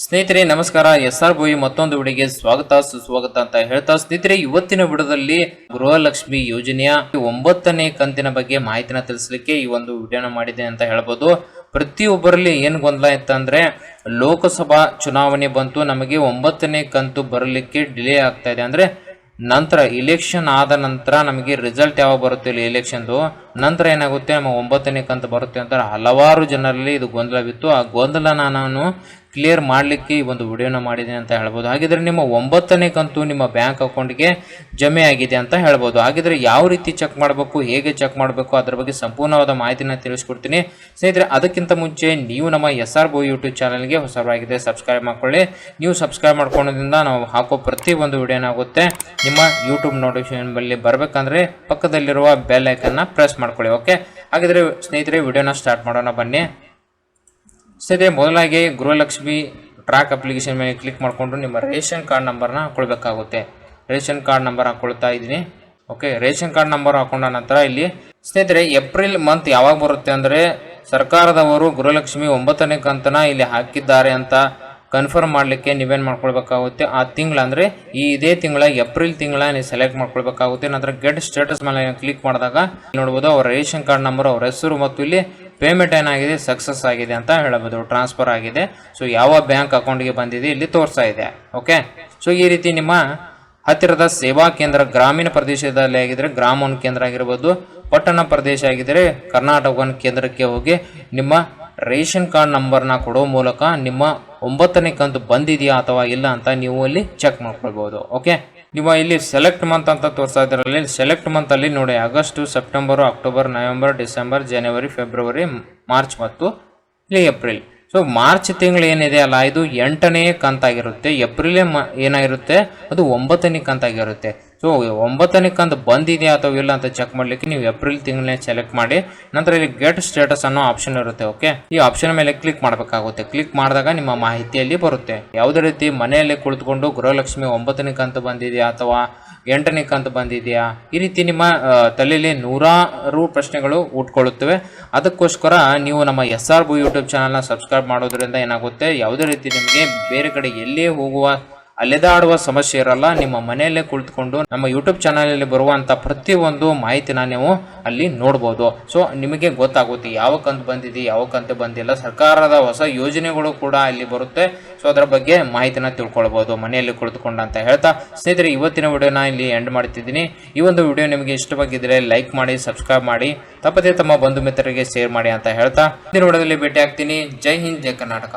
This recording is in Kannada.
ಸ್ನೇಹಿತರೆ ನಮಸ್ಕಾರ. SR ಬೋಯಿ ಮತ್ತೊಂದು ವಿಡಿಯೋಗೆ ಸ್ವಾಗತ ಸುಸ್ವಾಗತ ಅಂತ ಹೇಳ್ತಾ ಸ್ನೇಹಿತರೆ ಇವತ್ತಿನ ವಿಡಿಯೋದಲ್ಲಿ ಗೃಹಲಕ್ಷ್ಮಿ ಯೋಜನೆಯ 9ನೇ ಕಂತಿನ ಬಗ್ಗೆ ಮಾಹಿತಿನ ತಿಳಿಸಲಿಕ್ಕೆ ಈ ಒಂದು ವಿಡಿಯೋನ ಮಾಡಿದೆ ಅಂತ ಹೇಳ್ಬೋದು. ಪ್ರತಿಯೊಬ್ಬರಲ್ಲಿ ಏನು ಗೊಂದಲ ಇತ್ತಂದ್ರೆ ಲೋಕಸಭಾ ಚುನಾವಣೆ ಬಂತು, ನಮಗೆ 9ನೇ ಕಂತು ಬರಲಿಕ್ಕೆ ಡಿಲೇ ಆಗ್ತಾ ಇದೆ. ಅಂದ್ರೆ ನಂತರ ಇಲೆಕ್ಷನ್ ಆದ ನಂತರ ನಮಗೆ ರಿಸಲ್ಟ್ ಯಾವಾಗ ಬರುತ್ತೆ ಇಲ್ಲಿ ಎಲೆಕ್ಷನ್ದು ನಂತರ ಏನಾಗುತ್ತೆ ನಮ್ಮ 9ನೇ ಕಂತು ಬರುತ್ತೆ ಅಂತ ಹಲವಾರು ಜನರಲ್ಲಿ ಇದು ಗೊಂದಲವಿತ್ತು. ಆ ಗೊಂದಲನ ನಾನು ಕ್ಲಿಯರ್ ಮಾಡಲಿಕ್ಕೆ ಈ ಒಂದು ವಿಡಿಯೋನ ಮಾಡಿದ್ದೀನಿ ಅಂತ ಹೇಳ್ಬೋದು. ಹಾಗಿದ್ರೆ ನಿಮ್ಮ 9ನೇ ಕಂತು ನಿಮ್ಮ ಬ್ಯಾಂಕ್ ಅಕೌಂಟ್ಗೆ ಜಮೆ ಆಗಿದೆ ಅಂತ ಹೇಳ್ಬೋದು. ಹಾಗಿದ್ರೆ ಯಾವ ರೀತಿ ಚೆಕ್ ಮಾಡಬೇಕು, ಹೇಗೆ ಚೆಕ್ ಮಾಡಬೇಕು, ಅದರ ಬಗ್ಗೆ ಸಂಪೂರ್ಣವಾದ ಮಾಹಿತಿನ ತಿಳಿಸ್ಕೊಡ್ತೀನಿ ಸ್ನೇಹಿತರೆ. ಅದಕ್ಕಿಂತ ಮುಂಚೆ ನೀವು ನಮ್ಮ SR ಬೋಯಿ ಯೂಟ್ಯೂಬ್ ಚಾನಲ್ಗೆ ಹೊಸಬರಾಗಿದೆ ಸಬ್ಸ್ಕ್ರೈಬ್ ಮಾಡ್ಕೊಳ್ಳಿ. ನೀವು ಸಬ್ಸ್ಕ್ರೈಬ್ ಮಾಡ್ಕೊಳ್ಳೋದ್ರಿಂದ ನಾವು ಹಾಕೋ ಪ್ರತಿ ಒಂದು ವಿಡಿಯೋನ ಆಗುತ್ತೆ ನಿಮ್ಮ ಯೂಟ್ಯೂಬ್ ನೋಟಿಫಿಕೇಶನ್ ಬಳಿ ಬರಬೇಕಂದ್ರೆ ಪಕ್ಕದಲ್ಲಿರುವ ಬೆಲ್ ಐಕನ್ನ ಪ್ರೆಸ್ ಮಾಡ್ಕೊಳ್ಳಿ. ಓಕೆ, ಹಾಗಿದ್ರೆ ಸ್ನೇಹಿತರೆ ವಿಡಿಯೋನ ಸ್ಟಾರ್ಟ್ ಮಾಡೋಣ ಬನ್ನಿ. ಸ್ನೇಹಿತರೆ ಮೊದಲಾಗಿ ಗೃಹಲಕ್ಷ್ಮಿ ಟ್ರ್ಯಾಕ್ ಅಪ್ಲಿಕೇಶನ್ ಮೇಲೆ ಕ್ಲಿಕ್ ಮಾಡಿಕೊಂಡು ನಿಮ್ಮ ರೇಷನ್ ಕಾರ್ಡ್ ನಂಬರ್ನ ಹಾಕೊಳ್ಬೇಕಾಗುತ್ತೆ. ರೇಷನ್ ಕಾರ್ಡ್ ನಂಬರ್ ಹಾಕೊಳ್ತಾ ಇದ್ದೀನಿ. ಓಕೆ, ರೇಷನ್ ಕಾರ್ಡ್ ನಂಬರ್ ಹಾಕೊಂಡ ನಂತರ ಇಲ್ಲಿ ಸ್ನೇಹಿತರೆ ಏಪ್ರಿಲ್ ಮಂತ್ ಯಾವಾಗ ಬರುತ್ತೆ ಅಂದರೆ ಸರ್ಕಾರದವರು ಗೃಹಲಕ್ಷ್ಮಿ 9ನೇ ಕಂತನ ಇಲ್ಲಿ ಹಾಕಿದ್ದಾರೆ ಅಂತ ಕನ್ಫರ್ಮ್ ಮಾಡಲಿಕ್ಕೆ ನೀವೇನು ಮಾಡ್ಕೊಳ್ಬೇಕಾಗುತ್ತೆ, ಆ ತಿಂಗಳ ಅಂದರೆ ಇದೇ ತಿಂಗಳ ಏಪ್ರಿಲ್ ತಿಂಗಳ ನೀವು ಸೆಲೆಕ್ಟ್ ಮಾಡ್ಕೊಳ್ಬೇಕಾಗುತ್ತೆ. ನಂತರ ಗೆಟ್ ಸ್ಟೇಟಸ್ ಮೇಲೆ ಕ್ಲಿಕ್ ಮಾಡಿದಾಗ ನೋಡ್ಬೋದು ಅವರ ರೇಷನ್ ಕಾರ್ಡ್ ನಂಬರ್, ಅವರ ಹೆಸರು ಮತ್ತು ಇಲ್ಲಿ ಪೇಮೆಂಟ್ ಏನಾಗಿದೆ ಸಕ್ಸಸ್ ಆಗಿದೆ ಅಂತ ಹೇಳಬಹುದು, ಟ್ರಾನ್ಸ್ಫರ್ ಆಗಿದೆ. ಸೊ ಯಾವ ಬ್ಯಾಂಕ್ ಅಕೌಂಟ್ಗೆ ಬಂದಿದೆ ಇಲ್ಲಿ ತೋರಿಸ್ತಾ ಇದೆ. ಓಕೆ, ಸೊ ಈ ರೀತಿ ನಿಮ್ಮ ಹತ್ತಿರದ ಸೇವಾ ಕೇಂದ್ರ ಗ್ರಾಮೀಣ ಪ್ರದೇಶದಲ್ಲಿ ಆಗಿದ್ರೆ ಗ್ರಾಮ ಒನ್ ಕೇಂದ್ರ ಆಗಿರ್ಬೋದು, ಪಟ್ಟಣ ಪ್ರದೇಶ ಆಗಿದ್ರೆ ಕರ್ನಾಟಕ ಒನ್ ಕೇಂದ್ರಕ್ಕೆ ಹೋಗಿ ನಿಮ್ಮ ರೇಷನ್ ಕಾರ್ಡ್ ನಂಬರ್ನ ಕೊಡೋ ಮೂಲಕ ನಿಮ್ಮ 9ನೇ ಕಂತು ಬಂದಿದೆಯಾ ಅಥವಾ ಇಲ್ಲ ಅಂತ ನೀವು ಇಲ್ಲಿ ಚೆಕ್ ಮಾಡ್ಕೊಳ್ಬಹುದು. ಓಕೆ, ನಿಮ್ಮ ಇಲ್ಲಿ ಸೆಲೆಕ್ಟ್ ಮಂತ್ ಅಂತ ತೋರಿಸ್ತಾ ಇದ್ರಲ್ಲಿ ಸೆಲೆಕ್ಟ್ ಮಂತ್ ಅಲ್ಲಿ ನೋಡಿ August, September, October, November, December, ಜನವರಿ, ಫೆಬ್ರವರಿ, ಮಾರ್ಚ್ ಮತ್ತು ಇಲ್ಲಿ ಏಪ್ರಿಲ್. ಸೊ ಮಾರ್ಚ್ ತಿಂಗಳು ಏನಿದೆ ಅಲ್ಲ ಇದು 8ನೇ ಕಂತಾಗಿರುತ್ತೆ. ಏಪ್ರಿಲ್ ಏನಾಗಿರುತ್ತೆ ಅದು 9ನೇ ಕಂತಾಗಿರುತ್ತೆ. ಸೊ 9ನೇ ಕಂತು ಬಂದಿದೆಯಾ ಅಥವಾ ಇಲ್ಲ ಅಂತ ಚೆಕ್ ಮಾಡಲಿಕ್ಕೆ ನೀವು ಏಪ್ರಿಲ್ ತಿಂಗಳನ್ನೇ ಸೆಲೆಕ್ಟ್ ಮಾಡಿ ನಂತರ ಇಲ್ಲಿ ಗೆಟ್ ಸ್ಟೇಟಸ್ ಅನ್ನೋ ಆಪ್ಷನ್ ಇರುತ್ತೆ. ಓಕೆ, ಈ ಆಪ್ಷನ್ ಮೇಲೆ ಕ್ಲಿಕ್ ಮಾಡಬೇಕಾಗುತ್ತೆ. ಕ್ಲಿಕ್ ಮಾಡಿದಾಗ ನಿಮ್ಮ ಮಾಹಿತಿಯಲ್ಲಿ ಬರುತ್ತೆ ಯಾವುದೇ ರೀತಿ ಮನೆಯಲ್ಲಿ ಕುಳಿತುಕೊಂಡು ಗೃಹಲಕ್ಷ್ಮಿ 9ನೇ ಕಂತು ಬಂದಿದೆಯಾ ಅಥವಾ 8ನೇ ಕಂತು ಬಂದಿದೆಯಾ, ಈ ರೀತಿ ನಿಮ್ಮ ತಲೆಯಲ್ಲಿ 100 ಪ್ರಶ್ನೆಗಳು ಉಟ್ಕೊಳ್ಳುತ್ತವೆ. ಅದಕ್ಕೋಸ್ಕರ ನೀವು ನಮ್ಮ SR ಬೋಯಿ ಯೂಟ್ಯೂಬ್ ಚಾನಲ್ನ ಸಬ್ಸ್ಕ್ರೈಬ್ ಮಾಡೋದ್ರಿಂದ ಏನಾಗುತ್ತೆ ಯಾವುದೇ ರೀತಿ ನಿಮಗೆ ಬೇರೆ ಕಡೆ ಎಲ್ಲೇ ಹೋಗುವ ಅಲೆದಾಡುವ ಸಮಸ್ಯೆ ಇರಲ್ಲ. ನಿಮ್ಮ ಮನೆಯಲ್ಲೇ ಕುಳಿತುಕೊಂಡು ನಮ್ಮ ಯೂಟ್ಯೂಬ್ ಚಾನಲಲ್ಲಿ ಬರುವಂಥ ಪ್ರತಿಯೊಂದು ಮಾಹಿತಿನ ನೀವು ಅಲ್ಲಿ ನೋಡ್ಬೋದು. ಸೊ ನಿಮಗೆ ಗೊತ್ತಾಗುತ್ತೆ ಯಾವ ಕಂತು ಬಂದಿದೆ ಯಾವ ಕಂತು ಬಂದಿಲ್ಲ. ಸರ್ಕಾರದ ಹೊಸ ಯೋಜನೆಗಳು ಕೂಡ ಇಲ್ಲಿ ಬರುತ್ತೆ. ಸೊ ಅದರ ಬಗ್ಗೆ ಮಾಹಿತಿನ ತಿಳ್ಕೊಳ್ಬೋದು ಮನೆಯಲ್ಲಿ ಕುಳಿತುಕೊಂಡು ಅಂತ ಹೇಳ್ತಾ ಸ್ನೇಹಿತರೆ ಇವತ್ತಿನ ವಿಡಿಯೋನ ಇಲ್ಲಿ ಎಂಡ್ ಮಾಡ್ತಿದ್ದೀನಿ. ಈ ಒಂದು ವಿಡಿಯೋ ನಿಮಗೆ ಇಷ್ಟವಾಗಿದ್ದರೆ ಲೈಕ್ ಮಾಡಿ, ಸಬ್ಸ್ಕ್ರೈಬ್ ಮಾಡಿ, ತಪ್ಪದೇ ತಮ್ಮ ಬಂಧು ಮಿತ್ರರಿಗೆ ಶೇರ್ ಮಾಡಿ ಅಂತ ಹೇಳ್ತಾ ಮುಂದಿನ ವಿಡಿಯೋದಲ್ಲಿ ಭೇಟಿ ಆಗ್ತೀನಿ. ಜೈ ಹಿಂದ್, ಜೈ ಕರ್ನಾಟಕ.